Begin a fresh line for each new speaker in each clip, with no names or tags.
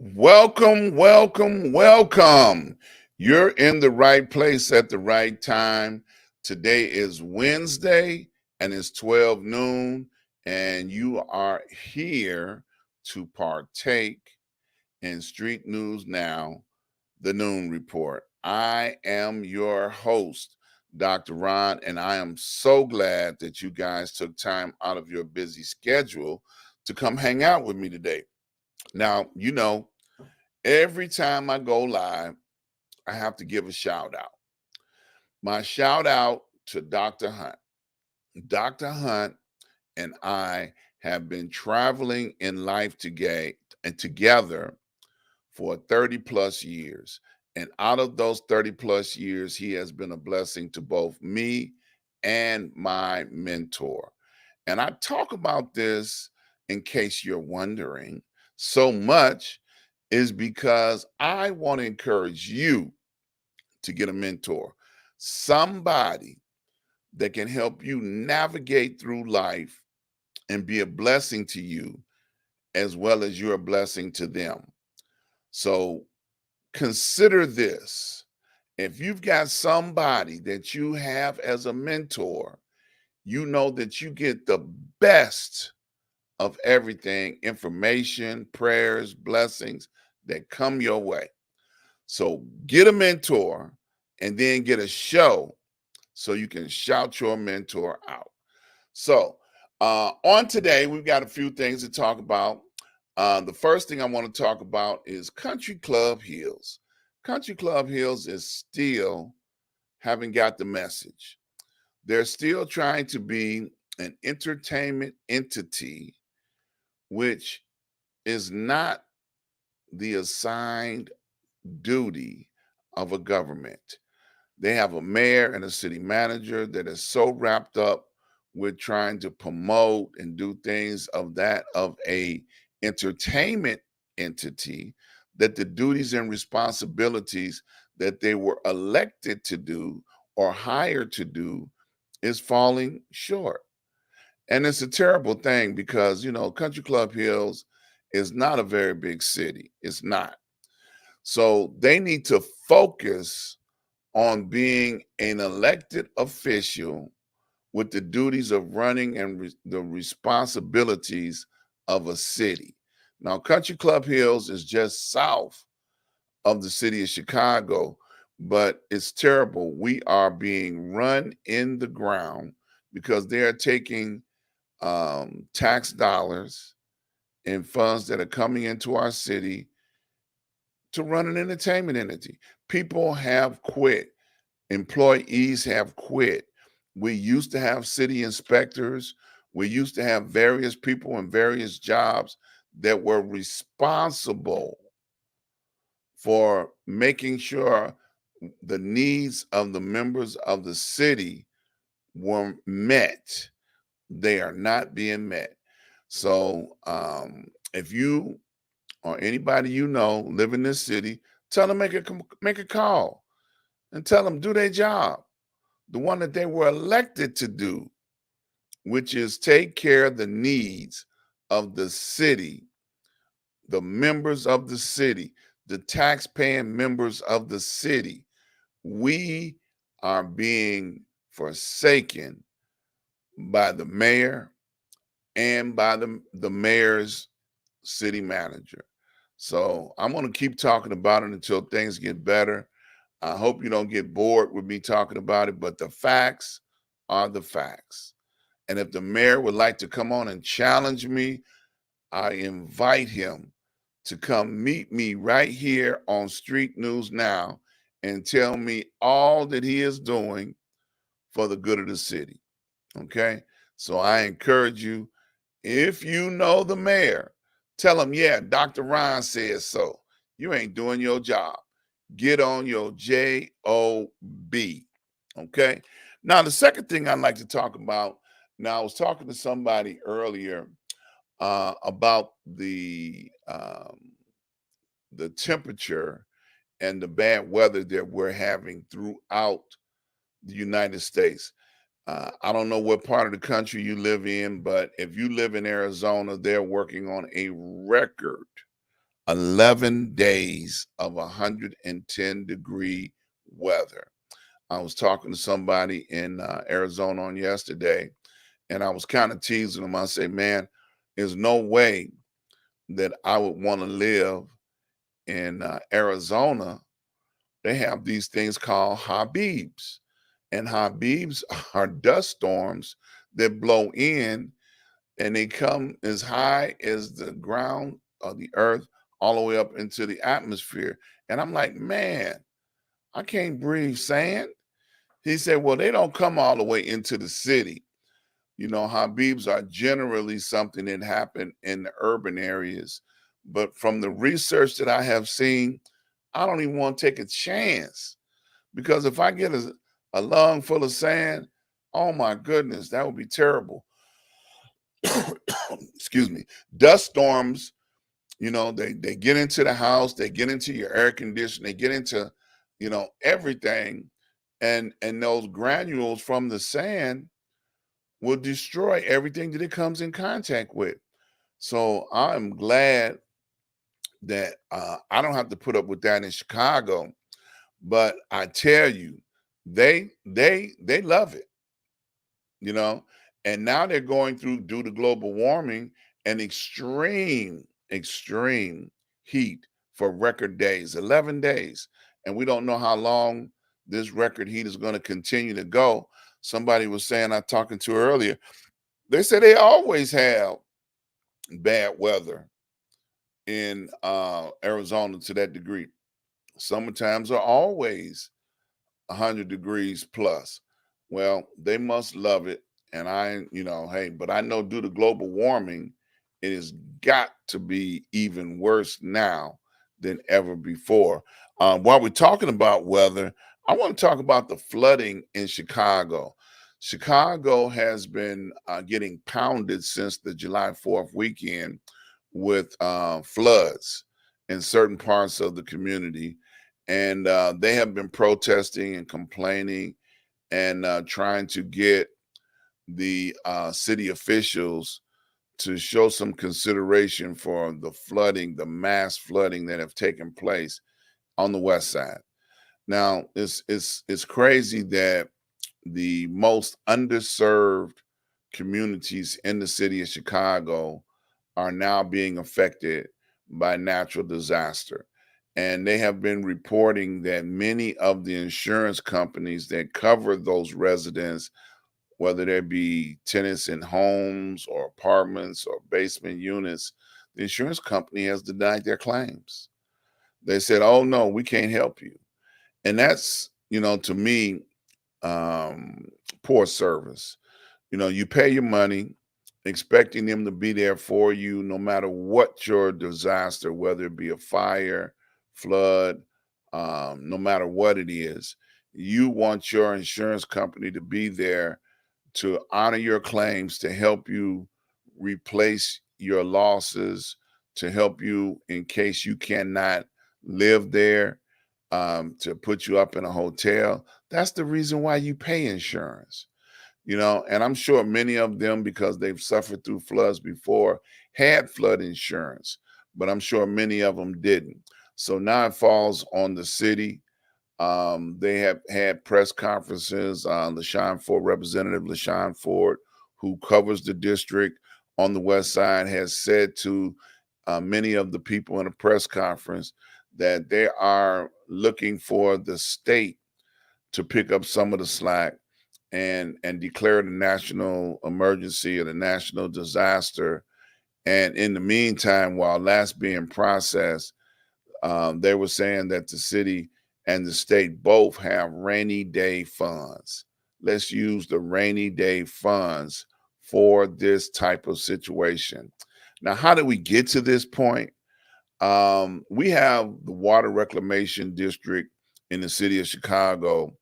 Welcome, welcome, welcome. You're in the right place at the right time. Today is Wednesday and it's 12 noon, and you are here to partake in Street News Now, the Noon Report. I am your host, Dr. Ron, and I am so glad that you guys took time out of your busy schedule to come hang out with me today. Now, every time I go live, I have to give a shout out. My shout out to Dr. Hunt. Dr. Hunt and I have been traveling in life together for 30 plus years. And out of those 30 plus years, he has been a blessing to both me and my mentor. And I talk about this in case you're wondering so much is because I want to encourage you to get a mentor, somebody that can help you navigate through life and be a blessing to you as well as you're a blessing to them. So consider this. If you've got somebody that you have as a mentor, you know that you get the best of everything, information, prayers, blessings that come your way. So get a mentor and then get a show so you can shout your mentor out. So on today, we've got a few things to talk about. The first thing I want to talk about is Country Club Hills. Country Club Hills is still haven't got the message. They're still trying to be an entertainment entity, which is not the assigned duty of a government. They have a mayor and a city manager that is so wrapped up with trying to promote and do things of a entertainment entity that the duties and responsibilities that they were elected to do or hired to do is falling short. And it's a terrible thing because, Country Club Hills is not a very big city. It's not. So they need to focus on being an elected official with the duties of running and the responsibilities of a city. Now, Country Club Hills is just south of the city of Chicago, but it's terrible. We are being run in the ground because they are taking tax dollars and funds that are coming into our city to run an entertainment entity. People have quit. Employees have quit. We used to have city inspectors. We used to have various people in various jobs that were responsible for making sure the needs of the members of the city were met. They are not being met. So if you or anybody you know live in this city, tell them make a call and tell them do their job, the one that they were elected to do, which is take care of the needs of the city, the members of the city, the tax-paying members of the city. We are being forsaken by the mayor and by the mayor's city manager. So I'm going to keep talking about it until things get better. I hope you don't get bored with me talking about it, but the facts are the facts. And if the mayor would like to come on and challenge me, I invite him to come meet me right here on Street News Now and tell me all that he is doing for the good of the city. Okay? So I encourage you, if you know the mayor, tell him, yeah, Dr. Ron says so. You ain't doing your job. Get on your job. Okay. Now, the second thing I'd like to talk about. Now, I was talking to somebody earlier about the temperature and the bad weather that we're having throughout the United States. I don't know what part of the country you live in, but if you live in Arizona, they're working on a record 11 days of 110-degree weather. I was talking to somebody in Arizona on yesterday, and I was kind of teasing them. I say, man, there's no way that I would want to live in Arizona. They have these things called Habibs, and Habibs are dust storms that blow in, and they come as high as the ground or the earth, all the way up into the atmosphere. And I'm like, man, I can't breathe sand. He said, well, they don't come all the way into the city. You know, Habibs are generally something that happen in the urban areas. But from the research that I have seen, I don't even want to take a chance, because if I get a lung full of sand, oh my goodness, that would be terrible. Excuse me. Dust storms, they get into the house, they get into your air conditioner, they get into, everything. And those granules from the sand will destroy everything that it comes in contact with. So I'm glad that I don't have to put up with that in Chicago. But I tell you, they love it, you know. And now they're going through, due to global warming, and extreme heat for record days, 11 days. And we don't know how long this record heat is going to continue to go. Somebody was saying, I talking to earlier, they say they always have bad weather in Arizona to that degree. Summertimes are always 100 degrees plus. Well, they must love it. And hey, but I know due to global warming, it has got to be even worse now than ever before. While we're talking about weather, I want to talk about the flooding in Chicago. Chicago has been getting pounded since the July 4th weekend with floods in certain parts of the community. And they have been protesting and complaining and trying to get the city officials to show some consideration for the flooding, the mass flooding that have taken place on the west side. Now, it's crazy that the most underserved communities in the city of Chicago are now being affected by natural disaster. And they have been reporting that many of the insurance companies that cover those residents, whether they be tenants in homes or apartments or basement units, the insurance company has denied their claims. They said, oh, no, we can't help you. And that's, to me, um, poor service. You pay your money expecting them to be there for you no matter what your disaster, whether it be a fire, flood, no matter what it is. You want your insurance company to be there to honor your claims, to help you replace your losses, to help you in case you cannot live there, to put you up in a hotel. That's the reason why you pay insurance. And I'm sure many of them, because they've suffered through floods before, had flood insurance, but I'm sure many of them didn't. So now it falls on the city. They have had press conferences. Representative LaShawn Ford, who covers the district on the west side, has said to many of the people in a press conference that they are looking for the state to pick up some of the slack and declare the national emergency or the national disaster. And in the meantime, while that's being processed, they were saying that the city and the state both have rainy day funds. Let's use the rainy day funds for this type of situation. Now, how did we get to this point? We have the Water Reclamation District in the city of Chicago,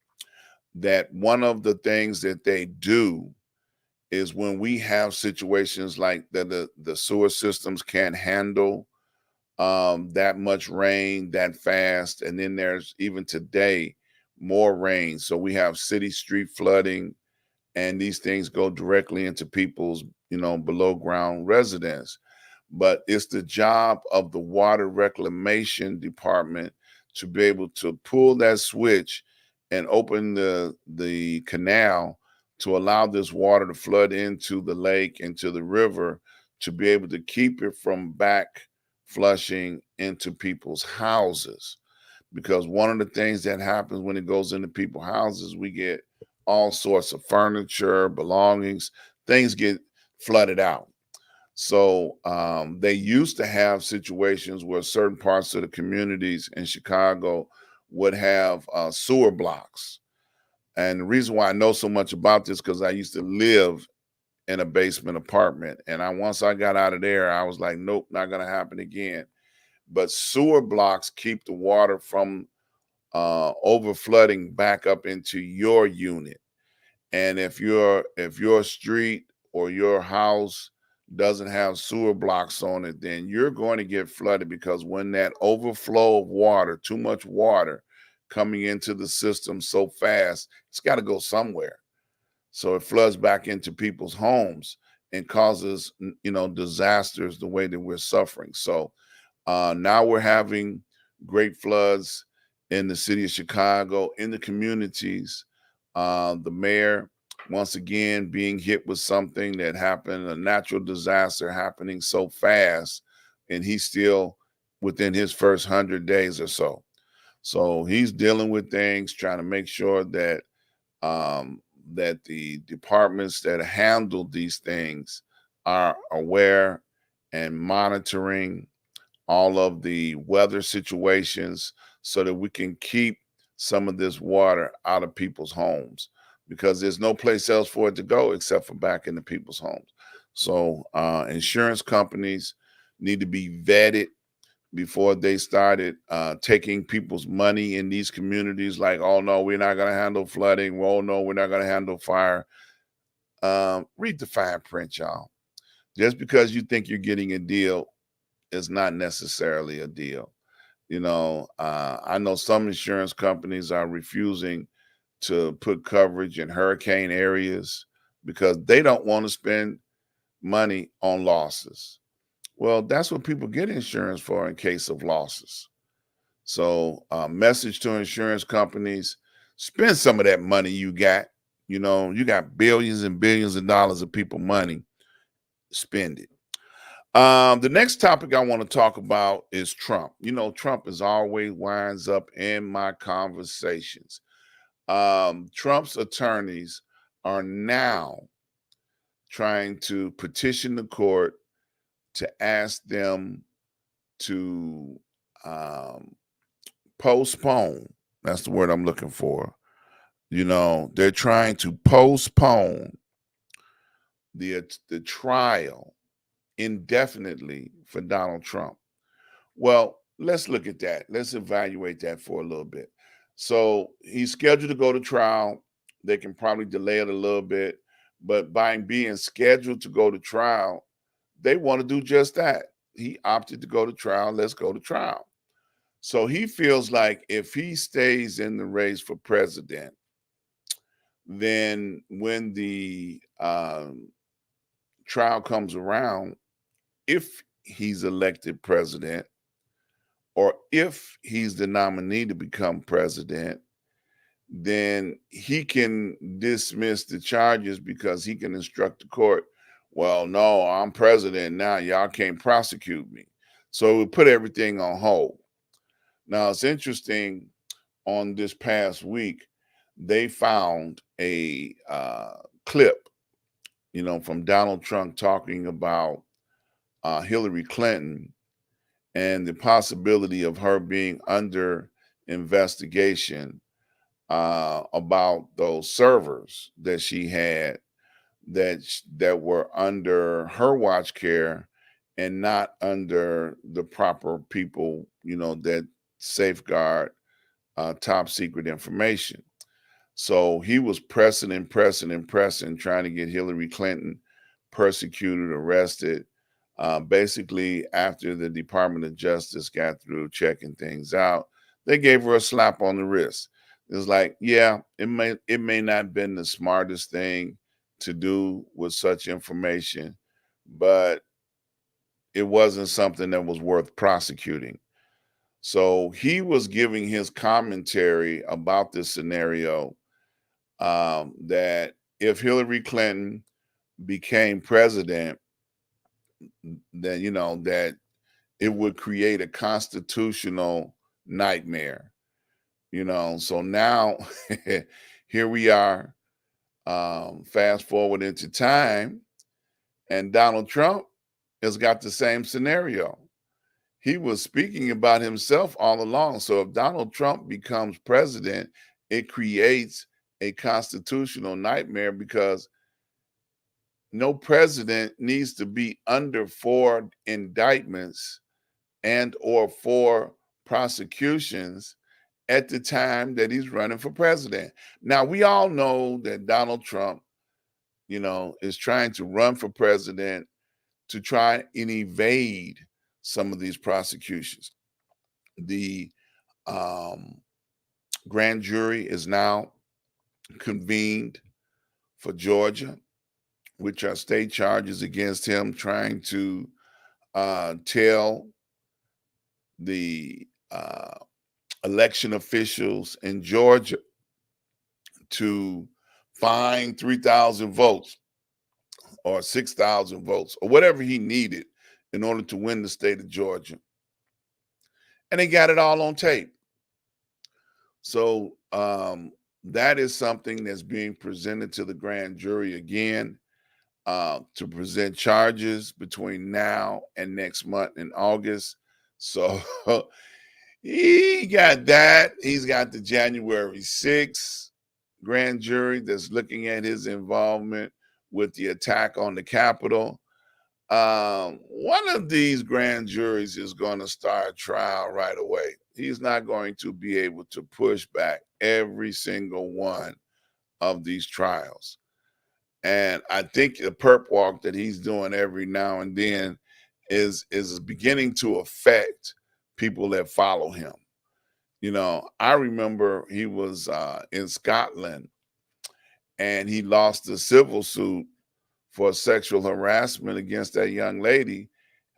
that one of the things that they do is when we have situations like that, the sewer systems can't handle that much rain that fast. And then there's even today more rain. So we have city street flooding, and these things go directly into people's, below ground residence. but it's the job of the water reclamation department to be able to pull that switch and open the canal to allow this water to flood into the lake, into the river, to be able to keep it from back flushing into people's houses. Because one of the things that happens when it goes into people's houses, we get all sorts of furniture, belongings, things get flooded out. So they used to have situations where certain parts of the communities in Chicago would have sewer blocks. And the reason why I know so much about this because I used to live in a basement apartment, and once I got out of there, I was like, nope, not gonna happen again. But sewer blocks keep the water from over flooding back up into your unit. And if your street or your house doesn't have sewer blocks on it, then you're going to get flooded because when that overflow of water, too much water coming into the system so fast, it's got to go somewhere. So it floods back into people's homes and causes, disasters the way that we're suffering. So now we're having great floods in the city of Chicago, in the communities. The mayor, once again, being hit with something that happened, a natural disaster happening so fast, and he's still within his first 100 days or so. So he's dealing with things, trying to make sure that the departments that handle these things are aware and monitoring all of the weather situations so that we can keep some of this water out of people's homes because there's no place else for it to go except for back into people's homes. So insurance companies need to be vetted before they started taking people's money in these communities like, oh no, we're not going to handle flooding. Oh no, we're not going to handle fire. Read the fine print, y'all. Just because you think you're getting a deal is not necessarily a deal. I know some insurance companies are refusing to put coverage in hurricane areas because they don't want to spend money on losses. Well, that's what people get insurance for in case of losses. So, message to insurance companies: spend some of that money you got. You got billions and billions of dollars of people money. Spend it. The next topic I want to talk about is Trump. Trump is always winds up in my conversations. Trump's attorneys are now trying to petition the court to ask them to postpone. That's the word I'm looking for. They're trying to postpone the trial indefinitely for Donald Trump. Well, let's look at that. Let's evaluate that for a little bit. So he's scheduled to go to trial. They can probably delay it a little bit, but by being scheduled to go to trial, they want to do just that. He opted to go to trial. Let's go to trial. So he feels like if he stays in the race for president, then when the trial comes around, if he's elected president, or if he's the nominee to become president, then he can dismiss the charges because he can instruct the court, well, no, I'm president now. Y'all can't prosecute me. So we put everything on hold. Now, it's interesting, on this past week, they found a clip, from Donald Trump talking about Hillary Clinton and the possibility of her being under investigation about those servers that she had that were under her watch care and not under the proper people, that safeguard top secret information. So he was pressing and pressing and pressing, trying to get Hillary Clinton persecuted, arrested. Basically, after the Department of Justice got through checking things out, they gave her a slap on the wrist. It's like, yeah, it may not have been the smartest thing to do with such information, but it wasn't something that was worth prosecuting. So he was giving his commentary about this scenario, that if Hillary Clinton became president, then that it would create a constitutional nightmare. So now here we are, fast forward into time, and Donald Trump has got the same scenario. He was speaking about himself all along. So if Donald Trump becomes president, it creates a constitutional nightmare, because no president needs to be under 4 indictments and or 4 prosecutions at the time that he's running for president. Now, we all know that Donald Trump, is trying to run for president to try and evade some of these prosecutions. The um, grand jury is now convened for Georgia, which are state charges against him, trying to tell the election officials in Georgia to find 3,000 votes or 6,000 votes or whatever he needed in order to win the state of Georgia. And they got it all on tape. So that is something that's being presented to the grand jury again, to present charges between now and next month in August. So he got that. He's got the January 6th grand jury that's looking at his involvement with the attack on the Capitol. One of these grand juries is going to start trial right away. He's not going to be able to push back every single one of these trials. And I think the perp walk that he's doing every now and then is beginning to affect people that follow him. I remember he was in Scotland, and he lost a civil suit for sexual harassment against that young lady.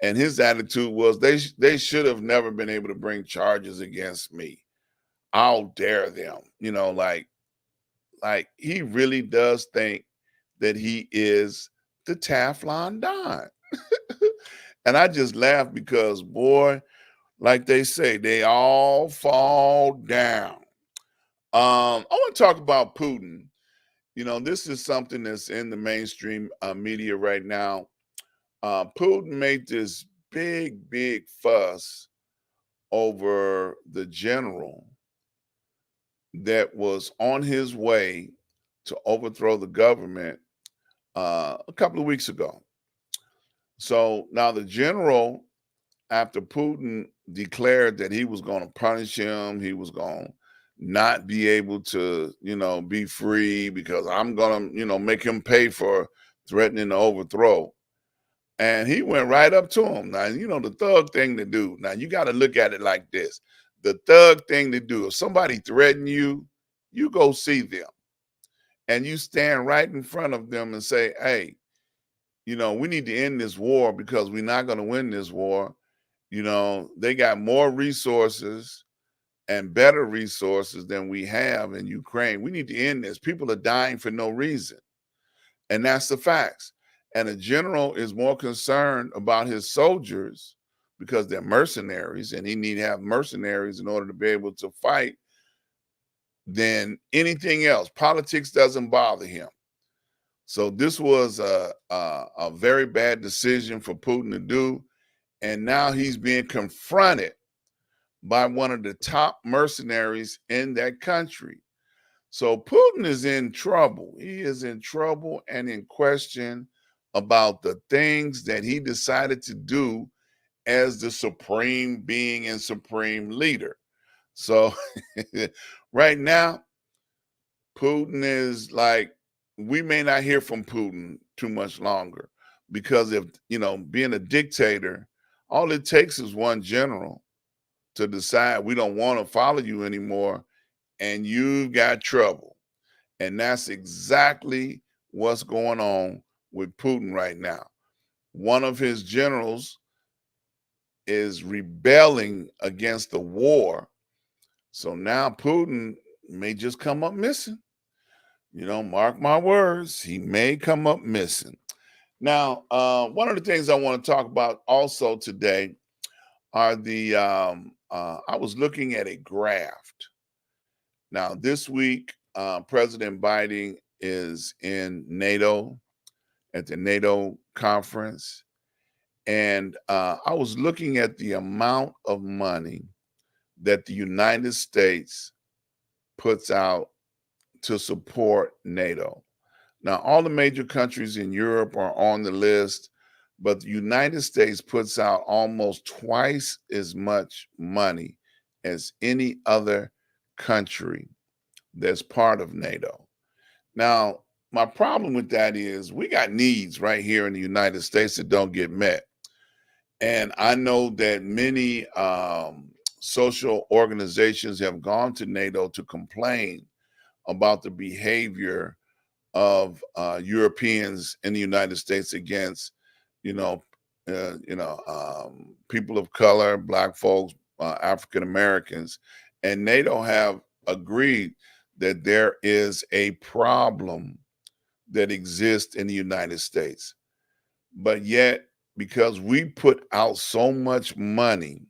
And his attitude was, they should have never been able to bring charges against me. I'll dare them. Like he really does think that he is the Teflon Don. And I just laugh because, boy, like they say, they all fall down. I want to talk about Putin. This is something that's in the mainstream media right now. Putin made this big fuss over the general that was on his way to overthrow the government a couple of weeks ago. So now the general, after Putin declared that he was going to punish him, he was going to not be able to, be free because I'm going to, make him pay for threatening to overthrow. And he went right up to him. Now, the thug thing to do. Now, you got to look at it like this. The thug thing to do, if somebody threaten you, you go see them. And you stand right in front of them and say, hey, we need to end this war because we're not going to win this war. They got more resources and better resources than we have in Ukraine. We need to end this. People are dying for no reason. And that's the facts. And a general is more concerned about his soldiers because they're mercenaries, and he need to have mercenaries in order to be able to fight, than anything else. Politics doesn't bother him. So this was a very bad decision for Putin to do. And now he's being confronted by one of the top mercenaries in that country. So Putin is in trouble. He is in trouble and in question about the things that he decided to do as the supreme being and supreme leader. So right now, Putin is like, we may not hear from Putin too much longer, because if, being a dictator, all it takes is one general to decide we don't want to follow you anymore, and you've got trouble. And that's exactly what's going on with Putin right now. One of his generals is rebelling against the war. So now Putin may just come up missing. Mark my words, he may come up missing. Now, one of the things I want to talk about also today are I was looking at a graph. Now, this week, President Biden is in NATO at the NATO conference. And I was looking at the amount of money that the United States puts out to support NATO. Now, all the major countries in Europe are on the list, but the United States puts out almost twice as much money as any other country that's part of NATO. Now, my problem with that is we got needs right here in the United States that don't get met. And I know that many social organizations have gone to NATO to complain about the behavior of Europeans in the United States against, you know, people of color, Black folks, African Americans, and NATO have agreed that there is a problem that exists in the United States. But yet, because we put out so much money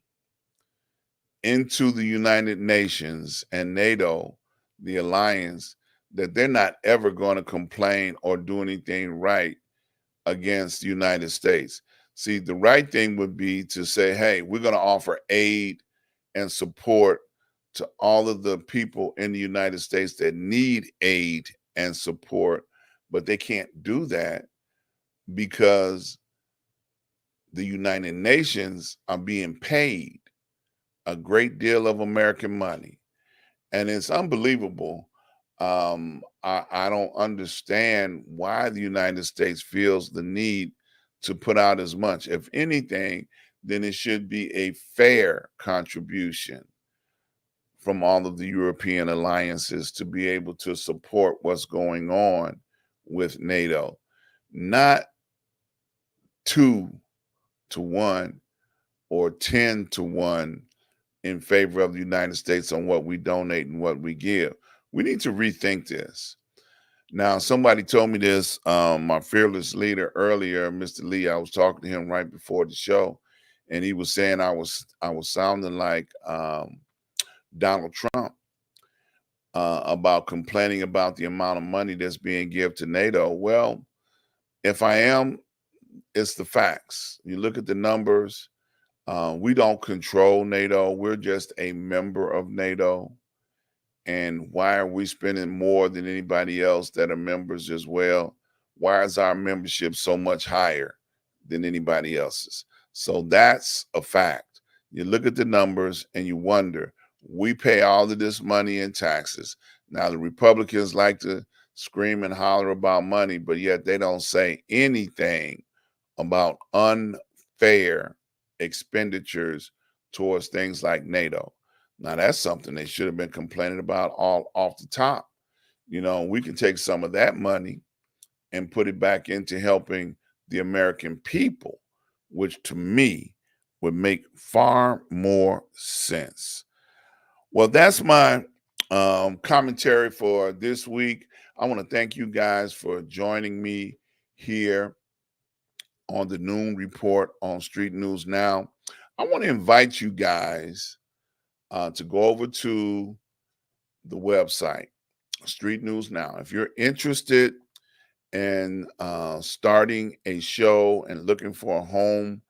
into the United Nations and NATO, the alliance, that they're not ever going to complain or do anything right against the United States. See, the right thing would be to say, hey, we're going to offer aid and support to all of the people in the United States that need aid and support, but they can't do that because the United Nations are being paid a great deal of American money. And it's unbelievable. I don't understand why the United States feels the need to put out as much. If anything, then it should be a fair contribution from all of the European alliances to be able to support what's going on with NATO. Not 2-1 or 10-1 in favor of the United States on what we donate and what we give. We need to rethink this. Now, somebody told me this, my fearless leader earlier, Mr. Lee. I was talking to him right before the show, and he was saying I was sounding like Donald Trump about complaining about the amount of money that's being given to NATO. Well, if I am, it's the facts. You look at the numbers. We don't control NATO. We're just a member of NATO. And why are we spending more than anybody else that are members as well? Why is our membership so much higher than anybody else's? So that's a fact. You look at the numbers and you wonder, we pay all of this money in taxes. Now, the Republicans like to scream and holler about money, but yet they don't say anything about unfair expenditures towards things like NATO. Now, that's something they should have been complaining about all off the top. We can take some of that money and put it back into helping the American people, which to me would make far more sense. Well, that's my commentary for this week. I want to thank you guys for joining me here on the Noon Report on Street News Now. I want to invite you guys to go over to the website, Street News Now. If you're interested in starting a show and looking for a home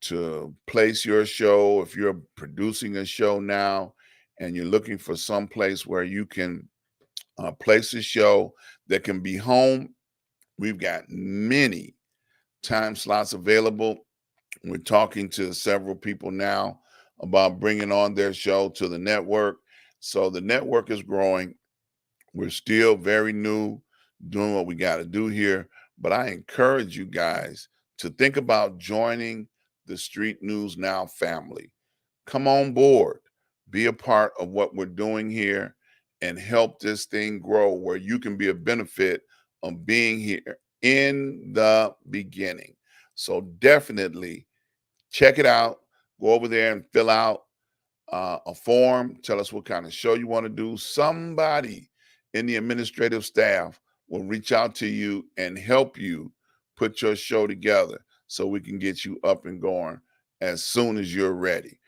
to place your show, if you're producing a show now and you're looking for some place where you can place a show that can be home, we've got many time slots available. We're talking to several people now about bringing on their show to the network. So the network is growing. We're still very new doing what we got to do here. But I encourage you guys to think about joining the Street News Now family. Come on board, be a part of what we're doing here, and help this thing grow where you can be a benefit of being here in the beginning. So definitely check it out. Go over there and fill out a form. Tell us what kind of show you want to do. Somebody in the administrative staff will reach out to you and help you put your show together so we can get you up and going as soon as you're ready.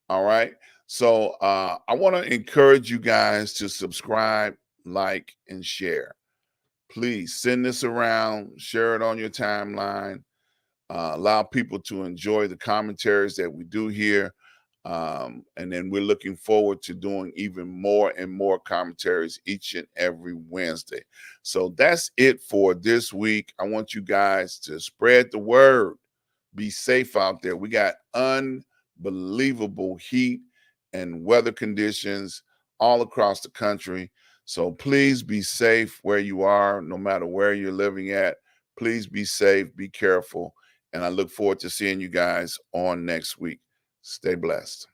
All right. So I want to encourage you guys to subscribe, like, and share. Please send this around, share it on your timeline, allow people to enjoy the commentaries that we do here. And then we're looking forward to doing even more and more commentaries each and every Wednesday. So that's it for this week. I want you guys to spread the word. Be safe out there. We got unbelievable heat and weather conditions all across the country. So please be safe where you are, no matter where you're living at. Please be safe, be careful. And I look forward to seeing you guys on next week. Stay blessed.